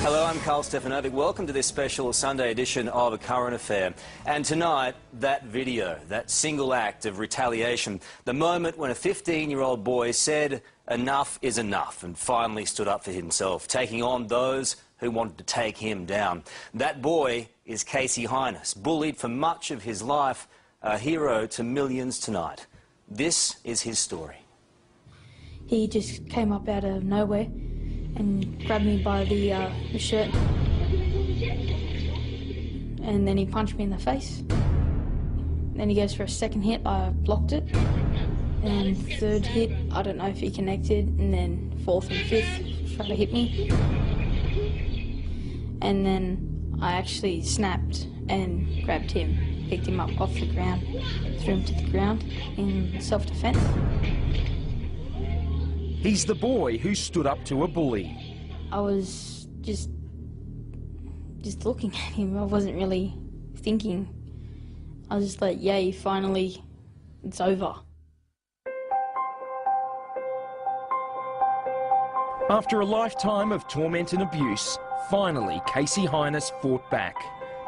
Hello, I'm Carl Stefanovic. Welcome to this special Sunday edition of A Current Affair. And tonight, that video, that single act of retaliation, the moment when a 15-year-old boy said enough is enough and finally stood up for himself, taking on those who wanted to take him down. That boy is Casey Heynes, bullied for much of his life, a hero to millions tonight. This is his story. He just came up out of nowhere and grabbed me by the shirt, and then he punched me in the face. Then he goes for a second hit, I blocked it, and third hit, I don't know if he connected, and then fourth and fifth tried to hit me. And then I actually snapped and grabbed him, picked him up off the ground, threw him to the ground in self-defense. He's the boy who stood up to a bully. I was just looking at him. I wasn't really thinking. I was just like, yay, finally, it's over. After a lifetime of torment and abuse, finally Casey Heynes fought back.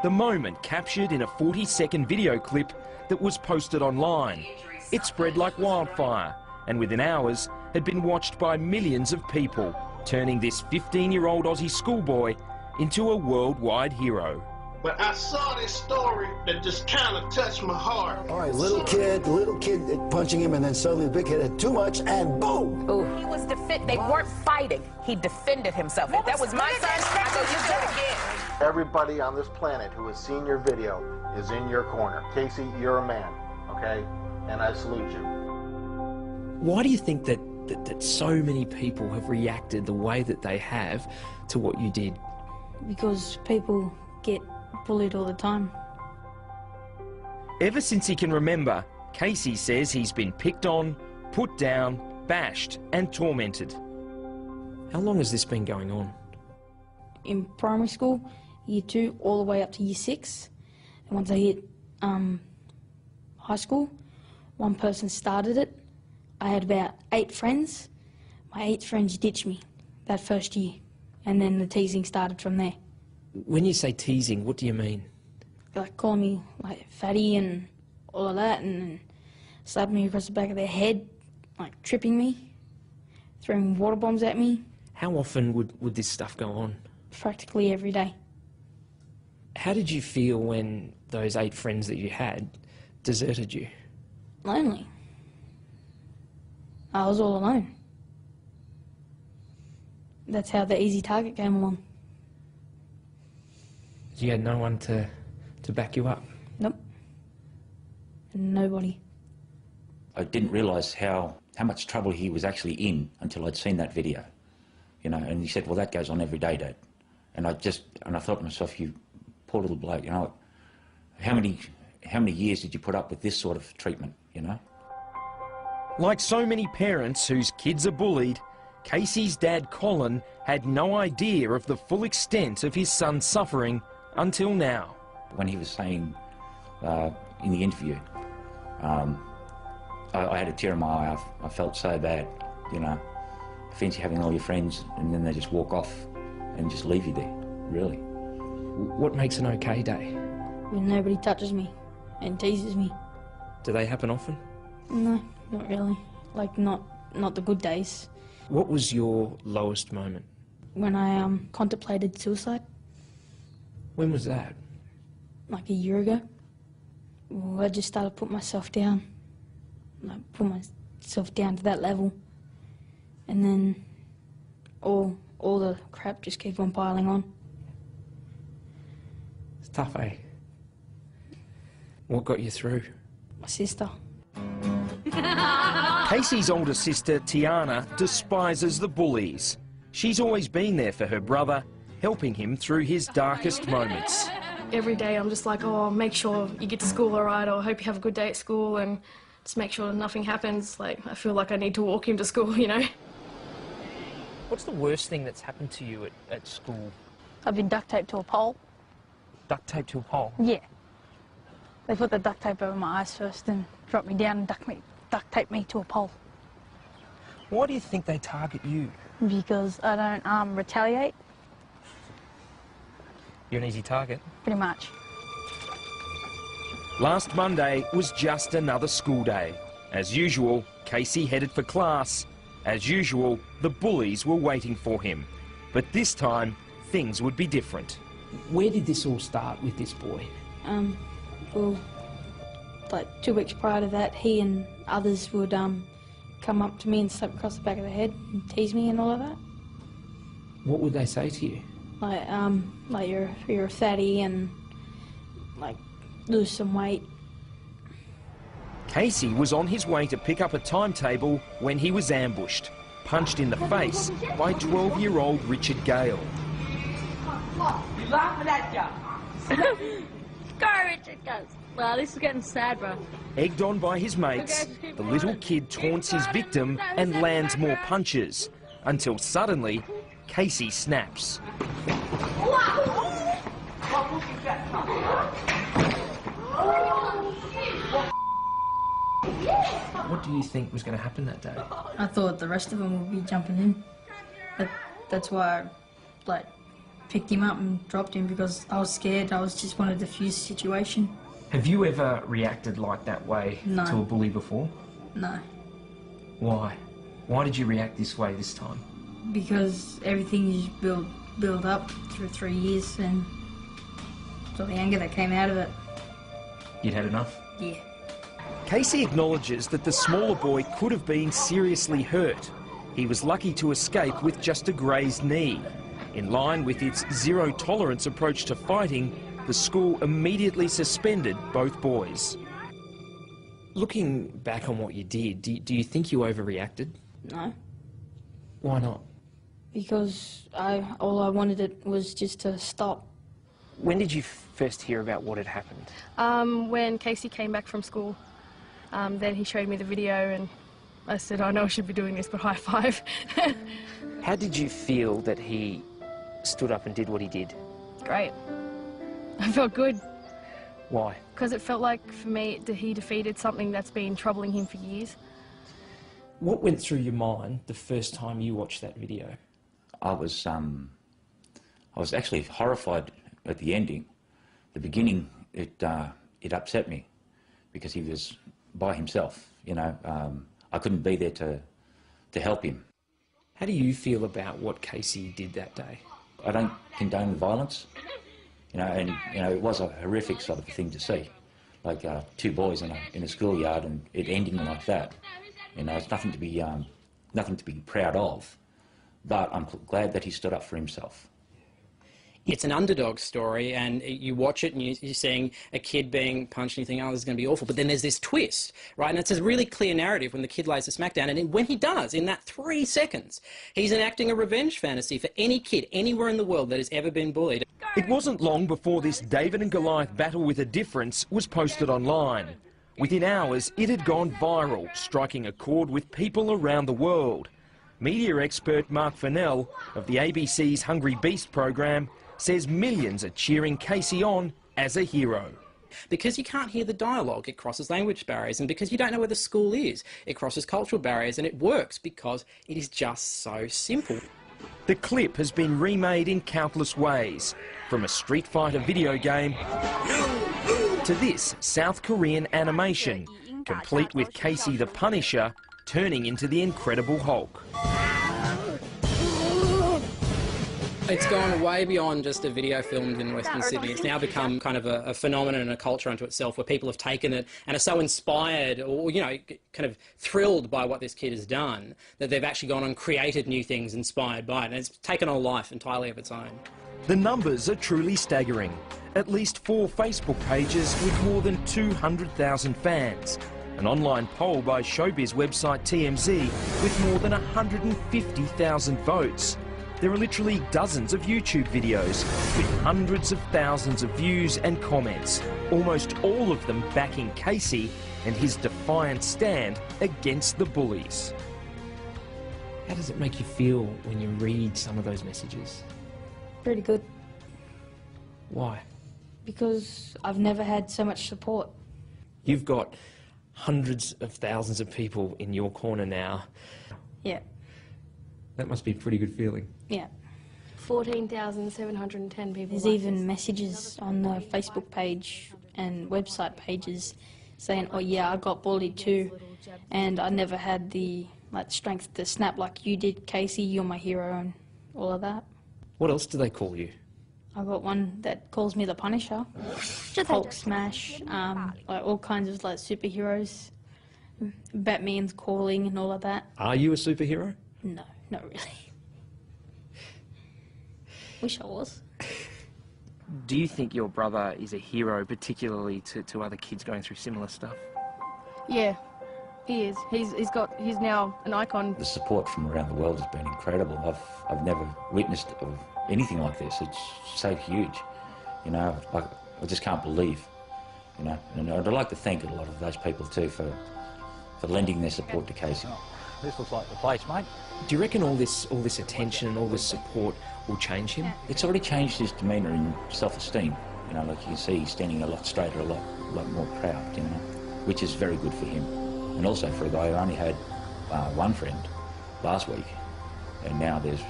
The moment captured in a 40-second video clip that was posted online. It spread like wildfire, and within hours had been watched by millions of people, turning this 15-year-old Aussie schoolboy into a worldwide hero. But I saw this story that just kind of touched my heart. All right, little kid punching him, and then suddenly the big kid had too much, and boom! He was they weren't fighting. He defended himself. If that was my son, I go, you do it again. Everybody on this planet who has seen your video is in your corner. Casey, you're a man, okay? And I salute you. Why do you think that so many people have reacted the way that they have to what you did? Because people get bullied all the time. Ever since he can remember, Casey says he's been picked on, put down, bashed and tormented. How long has this been going on? In primary school, year 2, all the way up to year 6. And once I hit high school, one person started it. I had about 8 friends. My 8 friends ditched me that first year, and then the teasing started from there. When you say teasing, what do you mean? Like calling me like fatty and all of that, and slapping me across the back of their head, like tripping me, throwing water bombs at me. How often would this stuff go on? Practically every day. How did you feel when those 8 friends that you had deserted you? Lonely. I was all alone. That's how the easy target came along. You had no one to back you up? Nope. Nobody. I didn't realise how much trouble he was actually in until I'd seen that video, you know. And he said, "Well, that goes on every day, Dad." And I thought to myself, "You poor little bloke, you know, how many years did you put up with this sort of treatment, you know?" Like so many parents whose kids are bullied, Casey's dad, Colin, had no idea of the full extent of his son's suffering until now. When he was saying in the interview, I had a tear in my eye. I felt so bad, you know. Fancy having all your friends and then they just walk off and just leave you there, really. What makes an okay day? When nobody touches me and teases me. Do they happen often? No, not really. Like, not the good days. What was your lowest moment? When I contemplated suicide. When was that? Like a year ago. Well, I just started putting myself down. I put myself down to that level. And then all the crap just kept on piling on. It's tough, eh? What got you through? My sister. Casey's older sister, Tiana, despises the bullies. She's always been there for her brother, helping him through his darkest moments. Every day I'm just like, oh, make sure you get to school all right, or hope you have a good day at school, and just make sure nothing happens. Like, I feel like I need to walk him to school, you know. What's the worst thing that's happened to you at school? I've been duct taped to a pole. Duct taped to a pole? Yeah. They put the duct tape over my eyes first and dropped me down and duct taped me to a pole. Why do you think they target you? Because I don't retaliate. You're an easy target. Pretty much. Last Monday was just another school day. As usual, Casey headed for class. As usual, the bullies were waiting for him. But this time, things would be different. Where did this all start with this boy? Well, like 2 weeks prior to that, he and others would come up to me and slap across the back of the head and tease me and all of that. What would they say to you? Like you're a fatty and like lose some weight. Casey was on his way to pick up a timetable when he was ambushed, punched in the face by 12-year-old Richard Gale. Go, Richard, go. Wow, this is getting sad, bro. Egged on by his mates, the little kid taunts his victim and lands more punches, until suddenly, Casey snaps. What do you think was going to happen that day? I thought the rest of them would be jumping in, but that's why I picked him up and dropped him, because I was scared. I just wanted to defuse the situation. Have you ever reacted like that way No. to a bully before? No, Why? Why did you react this way this time? because everything you build up through 3 years, and so the anger that came out of it. You'd had enough? Yeah. Casey acknowledges that the smaller boy could have been seriously hurt. He was lucky to escape with just a grazed knee. In line with its zero-tolerance approach to fighting, the school immediately suspended both boys. Looking back on what you did, do you think you overreacted? No, Why not? because all I wanted it was just to stop. When did you first hear about what had happened? When Casey came back from school, then he showed me the video and I said, I know I should be doing this, but high five. How did you feel that he stood up and did what he did? Great. I felt good, Why? because it felt like, for me, he defeated something that's been troubling him for years. What went through your mind the first time you watched that video? I was actually horrified at the ending. The beginning, it upset me because he was by himself. You know, I couldn't be there to help him. How do you feel about what Casey did that day? I don't condone violence. You know, and you know, it was a horrific sort of thing to see, like 2 boys in a schoolyard and it ending like that. You know, it's nothing to be proud of. But I'm glad that he stood up for himself. It's an underdog story, and you watch it and you're seeing a kid being punched and you think, oh, this is going to be awful. But then there's this twist, right? And it's a really clear narrative when the kid lays the smack down. And when he does, in that 3 seconds, he's enacting a revenge fantasy for any kid anywhere in the world that has ever been bullied. It wasn't long before this David and Goliath battle with a difference was posted online. Within hours, it had gone viral, striking a chord with people around the world. Media expert Mark Fennell of the ABC's Hungry Beast program says millions are cheering Casey on as a hero. Because you can't hear the dialogue, it crosses language barriers, and because you don't know where the school is, it crosses cultural barriers, and it works because it is just so simple. The clip has been remade in countless ways, from a Street Fighter video game to this South Korean animation, complete with Casey the Punisher turning into the Incredible Hulk. It's gone way beyond just a video filmed in Western Sydney. It's now become kind of a phenomenon and a culture unto itself, where people have taken it and are so inspired or, you know, kind of thrilled by what this kid has done that they've actually gone and created new things inspired by it. And it's taken on a life entirely of its own. The numbers are truly staggering. At least 4 Facebook pages with more than 200,000 fans. An online poll by showbiz website TMZ with more than 150,000 votes. There are literally dozens of YouTube videos with hundreds of thousands of views and comments, almost all of them backing Casey and his defiant stand against the bullies. How does it make you feel when you read some of those messages? Pretty good, Why? because I've never had so much support. You've got hundreds of thousands of people in your corner now. Yeah, That must be a pretty good feeling. yeah. 14,710 people. There's even messages on the Facebook page and website pages saying, oh yeah, I got bullied too, and I never had the strength to snap like you did, Casey, you're my hero, and all of that. What else do they call you? I got one that calls me the Punisher, Hulk Smash, like all kinds of like superheroes, Batman's calling and all of that. Are you a superhero? No, not really. Wish I was. Do you think your brother is a hero, particularly to other kids going through similar stuff? Yeah, he is. He's now an icon. The support from around the world has been incredible. I've never witnessed anything like this. It's so huge, you know. I just can't believe, you know. And I'd like to thank a lot of those people too for lending their support to Casey. This looks like the place, mate. Do you reckon all this attention and all this support will change him? It's already changed his demeanour and self-esteem. You know, like you can see, he's standing a lot straighter, a lot more proud, you know, which is very good for him. And also for a guy who only had one friend last week, and now there's,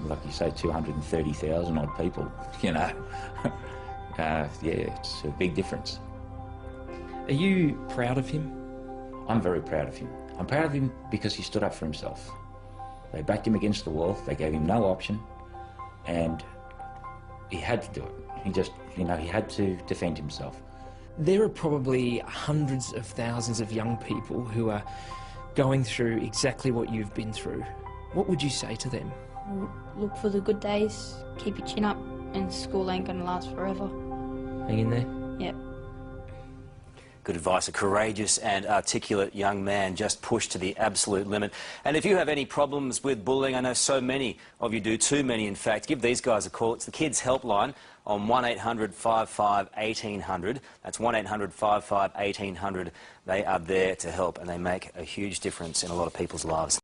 like you say, 230,000 odd people, you know. Yeah, it's a big difference. Are you proud of him? I'm very proud of him. I'm proud of him because he stood up for himself. They backed him against the wall, they gave him no option, and he had to do it. He just, you know, he had to defend himself. There are probably hundreds of thousands of young people who are going through exactly what you've been through. What would you say to them? Look for the good days, keep your chin up, and school ain't gonna last forever. Hang in there? Yep. Good advice. A courageous and articulate young man, just pushed to the absolute limit. And if you have any problems with bullying, I know so many of you do, too many in fact, give these guys a call. It's the Kids Helpline on 1800 55 1800. That's 1800 55 1800. They are there to help, and they make a huge difference in a lot of people's lives.